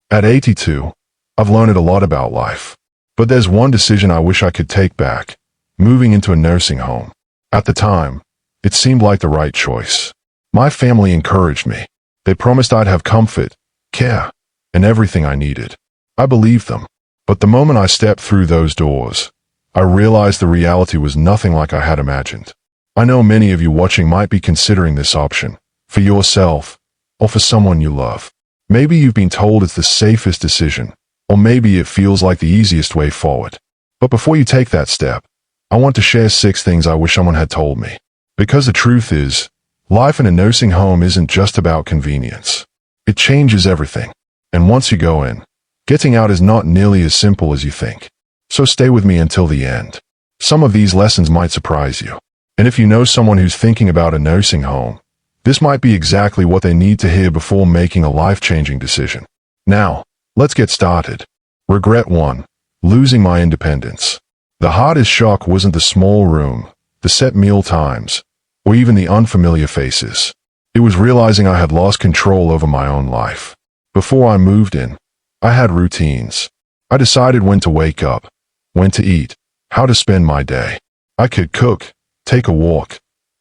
At 82, I've learned a lot about life. But there's one decision I wish I could take back: moving into a nursing home. At the time, it seemed like the right choice. My family encouraged me. They promised I'd have comfort, care, and everything I needed. I believed them. But the moment I stepped through those doors, I realized the reality was nothing like I had imagined. I know many of you watching might be considering this option, for yourself, or for someone you love. Maybe you've been told it's the safest decision, or maybe it feels like the easiest way forward. But before you take that step, I want to share 6 things I wish someone had told me. Because the truth is, life in a nursing home isn't just about convenience. It changes everything. And once you go in, getting out is not nearly as simple as you think. So stay with me until the end. Some of these lessons might surprise you. And if you know someone who's thinking about a nursing home, this might be exactly what they need to hear before making a life-changing decision. Now, let's get started. Regret 1. Losing my independence. The hardest shock wasn't the small room, the set meal times, or even the unfamiliar faces. It was realizing I had lost control over my own life. Before I moved in, I had routines. I decided when to wake up, when to eat, how to spend my day. I could cook, take a walk,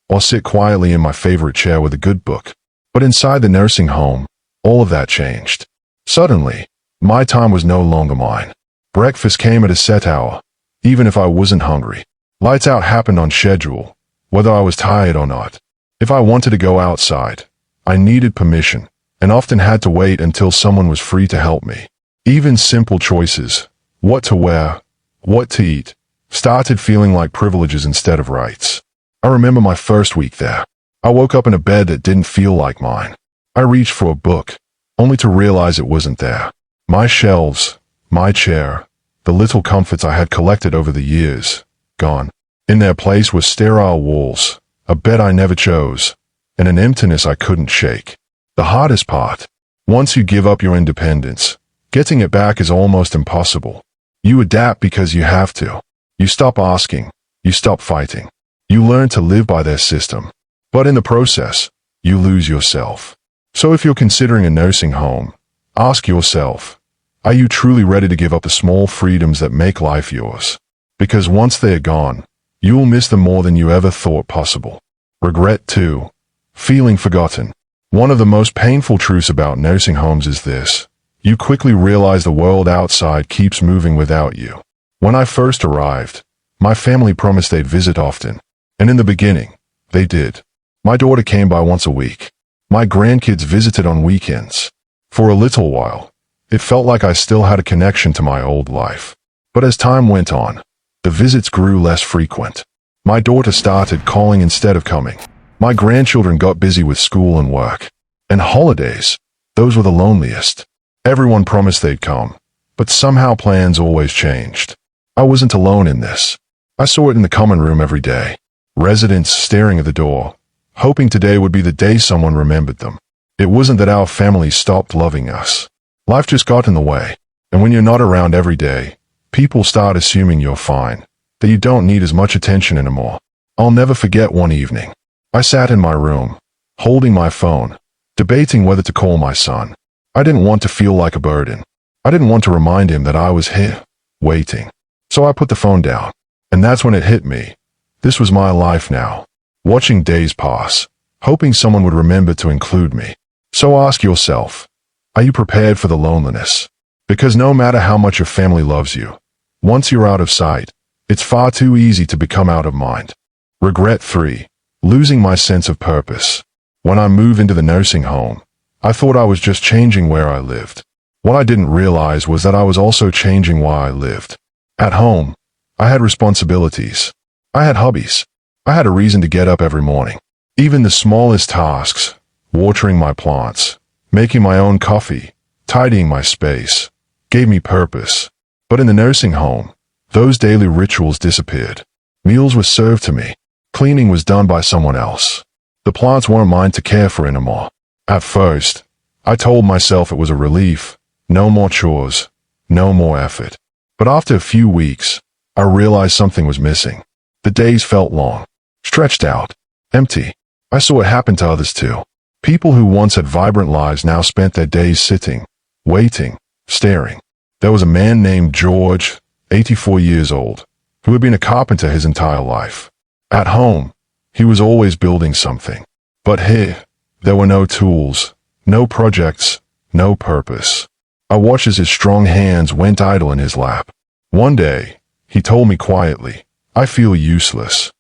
or sit quietly in my favorite chair with a good book. But inside the nursing home, all of that changed. Suddenly, my time was no longer mine. Breakfast came at a set hour, even if I wasn't hungry. Lights out happened on schedule, whether I was tired or not. If I wanted to go outside, I needed permission, and often had to wait until someone was free to help me. Even simple choices, what to wear, what to eat, started feeling like privileges instead of rights. I remember my first week there. I woke up in a bed that didn't feel like mine. I reached for a book, only to realize it wasn't there. My shelves, my chair, the little comforts I had collected over the years, gone. In their place were sterile walls, a bed I never chose, and an emptiness I couldn't shake. The hardest part: once you give up your independence, getting it back is almost impossible. You adapt because you have to. You stop asking, you stop fighting. You learn to live by their system. But in the process, you lose yourself. So if you're considering a nursing home, ask yourself, are you truly ready to give up the small freedoms that make life yours? Because once they're gone, you'll miss them more than you ever thought possible. Regret 2. Feeling forgotten. One of the most painful truths about nursing homes is this: you quickly realize the world outside keeps moving without you. When I first arrived, my family promised they'd visit often. And in the beginning, they did. My daughter came by once a week. My grandkids visited on weekends. For a little while, it felt like I still had a connection to my old life. But as time went on, the visits grew less frequent. My daughter started calling instead of coming. My grandchildren got busy with school and work. And holidays, those were the loneliest. Everyone promised they'd come, but somehow plans always changed. I wasn't alone in this. I saw it in the common room every day. Residents staring at the door, hoping today would be the day someone remembered them. It wasn't that our family stopped loving us. Life just got in the way. And when you're not around every day, people start assuming you're fine, that you don't need as much attention anymore. I'll never forget one evening. I sat in my room, holding my phone, debating whether to call my son. I didn't want to feel like a burden. I didn't want to remind him that I was here, waiting. So I put the phone down. And that's when it hit me. This was my life now. Watching days pass, hoping someone would remember to include me. So ask yourself, are you prepared for the loneliness? Because no matter how much your family loves you, once you're out of sight, it's far too easy to become out of mind. Regret 3. Losing my sense of purpose. When I moved into the nursing home, I thought I was just changing where I lived. What I didn't realize was that I was also changing why I lived. At home, I had responsibilities. I had hobbies. I had a reason to get up every morning. Even the smallest tasks, watering my plants, making my own coffee, tidying my space, gave me purpose. But in the nursing home, those daily rituals disappeared. Meals were served to me. Cleaning was done by someone else. The plants weren't mine to care for anymore. At first, I told myself it was a relief. No more chores, no more effort. But after a few weeks, I realized something was missing. The days felt long, stretched out, empty. I saw it happen to others too. People who once had vibrant lives now spent their days sitting, waiting, staring. There was a man named George, 84 years old, who had been a carpenter his entire life. At home, he was always building something. But here, there were no tools, no projects, no purpose. I watched as his strong hands went idle in his lap. One day, he told me quietly, "I feel useless."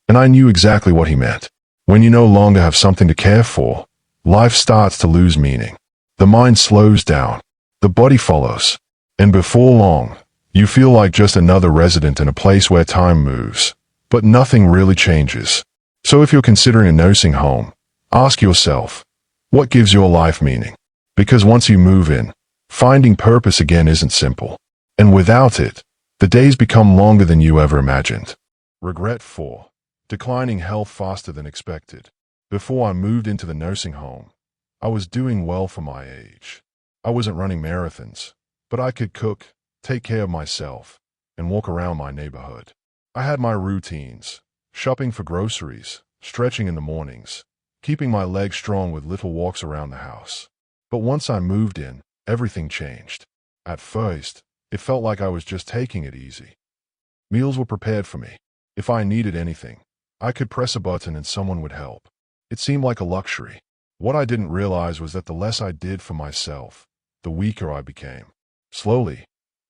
And I knew exactly what he meant. When you no longer have something to care for, life starts to lose meaning. The mind slows down. The body follows. And before long, you feel like just another resident in a place where time moves, but nothing really changes. So if you're considering a nursing home, ask yourself, what gives your life meaning? Because once you move in, finding purpose again isn't simple. And without it, the days become longer than you ever imagined. Regret 4. Declining health faster than expected. Before I moved into the nursing home, I was doing well for my age. I wasn't running marathons, but I could cook, take care of myself, and walk around my neighborhood. I had my routines, shopping for groceries, stretching in the mornings, keeping my legs strong with little walks around the house. But once I moved in, everything changed. At first, it felt like I was just taking it easy. Meals were prepared for me. If I needed anything, I could press a button and someone would help. It seemed like a luxury. What I didn't realize was that the less I did for myself, the weaker I became. Slowly,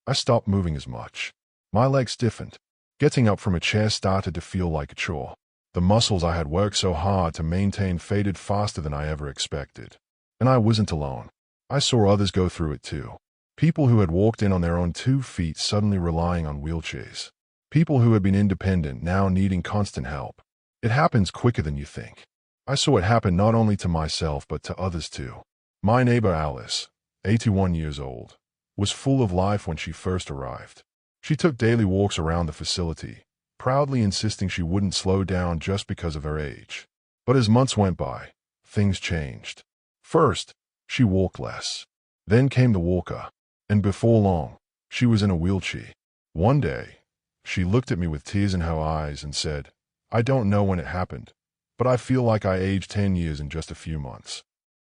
I stopped moving as much. My legs stiffened. Getting up from a chair started to feel like a chore. The muscles I had worked so hard to maintain faded faster than I ever expected. And I wasn't alone. I saw others go through it too. People who had walked in on their own 2 feet suddenly relying on wheelchairs. People who had been independent now needing constant help. It happens quicker than you think. I saw it happen not only to myself but to others too. My neighbor Alice, 81 years old, was full of life when she first arrived. She took daily walks around the facility, proudly insisting she wouldn't slow down just because of her age. But as months went by, things changed. First, she walked less. Then came the walker, and before long, she was in a wheelchair. One day, she looked at me with tears in her eyes and said, "I don't know when it happened, but I feel like I aged 10 years in just a few months."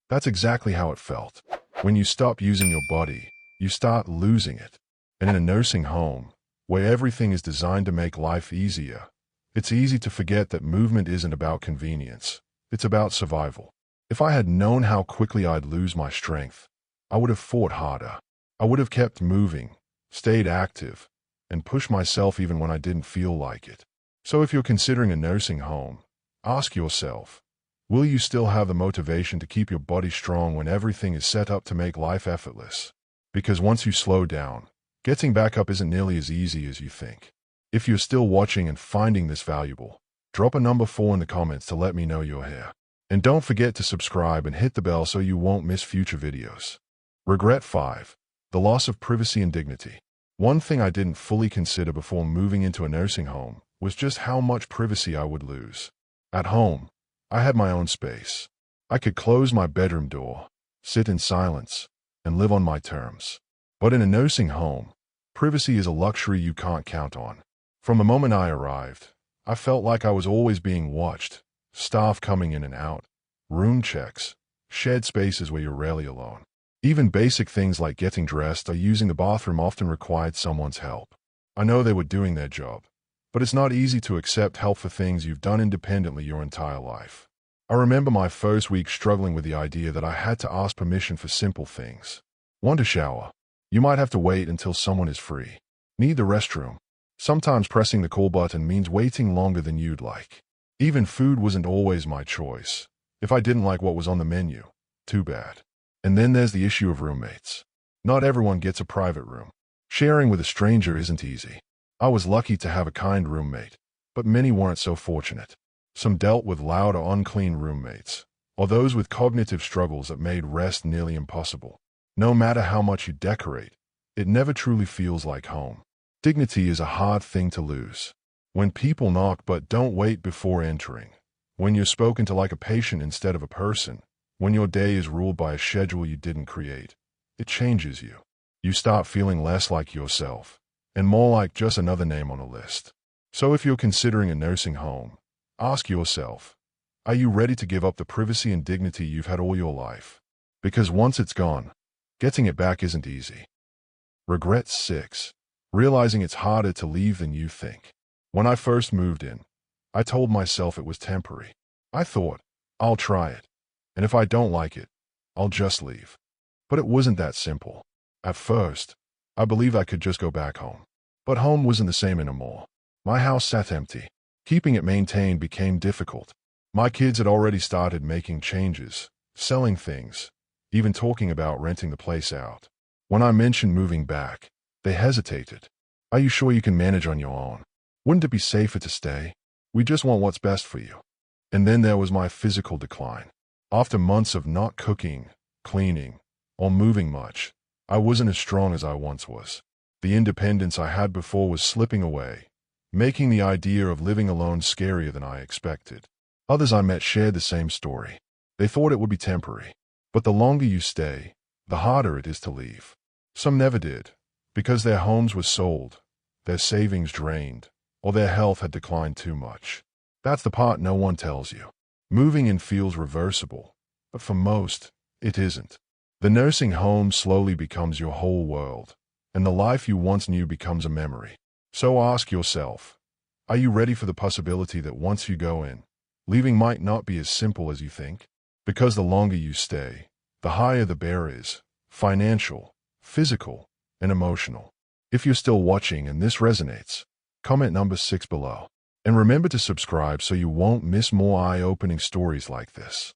That's exactly how it felt. When you stop using your body, you start losing it. And in a nursing home, where everything is designed to make life easier, it's easy to forget that movement isn't about convenience. It's about survival. If I had known how quickly I'd lose my strength, I would have fought harder. I would have kept moving, stayed active, and pushed myself even when I didn't feel like it. So if you're considering a nursing home, ask yourself, will you still have the motivation to keep your body strong when everything is set up to make life effortless? Because once you slow down, getting back up isn't nearly as easy as you think. If you're still watching and finding this valuable, drop a number 4 in the comments to let me know you're here. And don't forget to subscribe and hit the bell so you won't miss future videos. Regret 5. The loss of privacy and dignity. One thing I didn't fully consider before moving into a nursing home was just how much privacy I would lose. At home, I had my own space. I could close my bedroom door, sit in silence, and live on my terms. But in a nursing home, privacy is a luxury you can't count on. From the moment I arrived, I felt like I was always being watched. Staff coming in and out, room checks, shared spaces where you're rarely alone. Even basic things like getting dressed or using the bathroom often required someone's help. I know they were doing their job, but it's not easy to accept help for things you've done independently your entire life. I remember my first week struggling with the idea that I had to ask permission for simple things. Want to shower? You might have to wait until someone is free. Need the restroom? Sometimes pressing the call button means waiting longer than you'd like. Even food wasn't always my choice. If I didn't like what was on the menu, too bad. And then there's the issue of roommates. Not everyone gets a private room. Sharing with a stranger isn't easy. I was lucky to have a kind roommate, but many weren't so fortunate. Some dealt with loud or unclean roommates, or those with cognitive struggles that made rest nearly impossible. No matter how much you decorate, it never truly feels like home. Dignity is a hard thing to lose. When people knock but don't wait before entering, when you're spoken to like a patient instead of a person, when your day is ruled by a schedule you didn't create, it changes you. You start feeling less like yourself, and more like just another name on a list. So if you're considering a nursing home, ask yourself, are you ready to give up the privacy and dignity you've had all your life? Because once it's gone, getting it back isn't easy. Regret 6. Realizing it's harder to leave than you think. When I first moved in, I told myself it was temporary. I thought, I'll try it, and if I don't like it, I'll just leave. But it wasn't that simple. At first, I believed I could just go back home. But home wasn't the same anymore. My house sat empty. Keeping it maintained became difficult. My kids had already started making changes, selling things, even talking about renting the place out. When I mentioned moving back, they hesitated. Are you sure you can manage on your own? Wouldn't it be safer to stay? We just want what's best for you. And then there was my physical decline. After months of not cooking, cleaning, or moving much, I wasn't as strong as I once was. The independence I had before was slipping away, making the idea of living alone scarier than I expected. Others I met shared the same story. They thought it would be temporary. But the longer you stay, the harder it is to leave. Some never did, because their homes were sold, their savings drained, or their health had declined too much. That's the part no one tells you. Moving in feels reversible, but for most, it isn't. The nursing home slowly becomes your whole world, and the life you once knew becomes a memory. So ask yourself, are you ready for the possibility that once you go in, leaving might not be as simple as you think? Because the longer you stay, the higher the bear is, financial, physical, and emotional. If you're still watching and this resonates, comment number 6 below. And remember to subscribe so you won't miss more eye-opening stories like this.